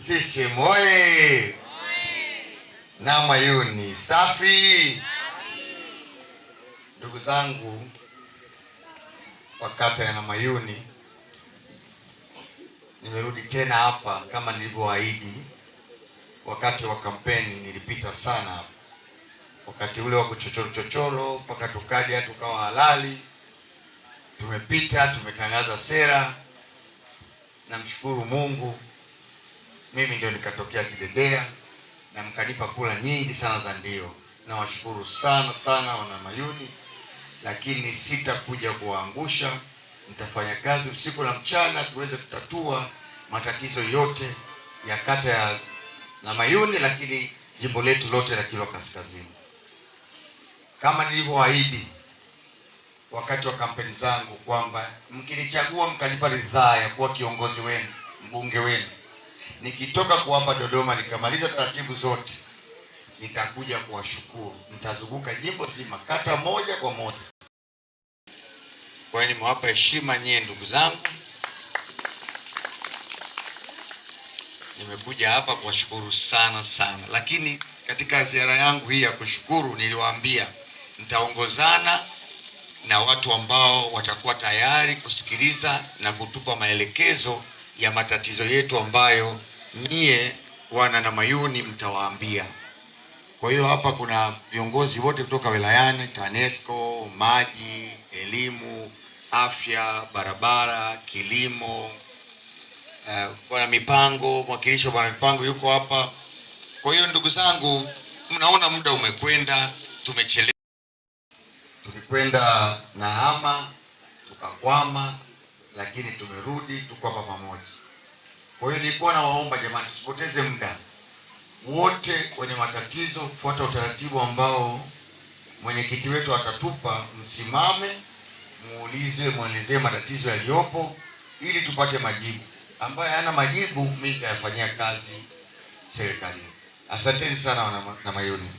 CCM oye! Namayuni safi! Ndugu zangu wa kata ya Namayuni, nimerudi tena hapa kama nilivyoahidi. Wakati wa kampeni nilipita sana hapa, wakati ule wa kuchochoro mpaka tukaja tukawa halali. Tumepita, tumetangaza sera. Namshukuru Mungu, mimi ndio nikatokea kidedea na mkanipa kura nyingi sana za ndio. Nawashukuru sana sana wana Namayuni, lakini sitakuja kuwaangusha. Nitafanya kazi usiku na mchana tuweze kutatua matatizo yote ya kata ya Namayuni, lakini jimbo letu lote la Kilwa Kaskazini. Kama nilivyoahidi wakati wa kampeni zangu kwamba mkinichagua mkanipa ridhaa ya kuwa kiongozi wenu, mbunge wenu, nikitoka kuwapa Dodoma nikamaliza taratibu zote, nitakuja kuwashukuru. Nitazunguka jimbo zima kata moja kwa moja. Kwa hiyo nimewapa heshima nyie ndugu zangu. Nimekuja hapa kuwashukuru sana sana, lakini katika ziara yangu hii ya kushukuru niliwaambia nitaongozana na watu ambao watakuwa tayari kusikiliza na kutupa maelekezo ya matatizo yetu ambayo nyie wana Namayuni mtawaambia. Kwa hiyo hapa kuna viongozi wote kutoka wilayani, TANESCO, maji, elimu, afya, barabara, kilimo, bwana mipango, mwakilishi wa bwana mipango yuko hapa. Kwa hiyo ndugu zangu, mnaona muda umekwenda, tumechelewa. Tulikwenda Nahama tukakwama, lakini tumerudi, tuko hapa pamoja. Kwa hiyo nilikuwa nawaomba jamani, tusipoteze muda. Wote wenye matatizo, kufuata utaratibu ambao mwenyekiti wetu atatupa, msimame, muelezee matatizo yaliyopo ili tupate majibu. Ambaye hana majibu mimi nitayafanyia kazi serikali. Asanteni sana wana Namayuni.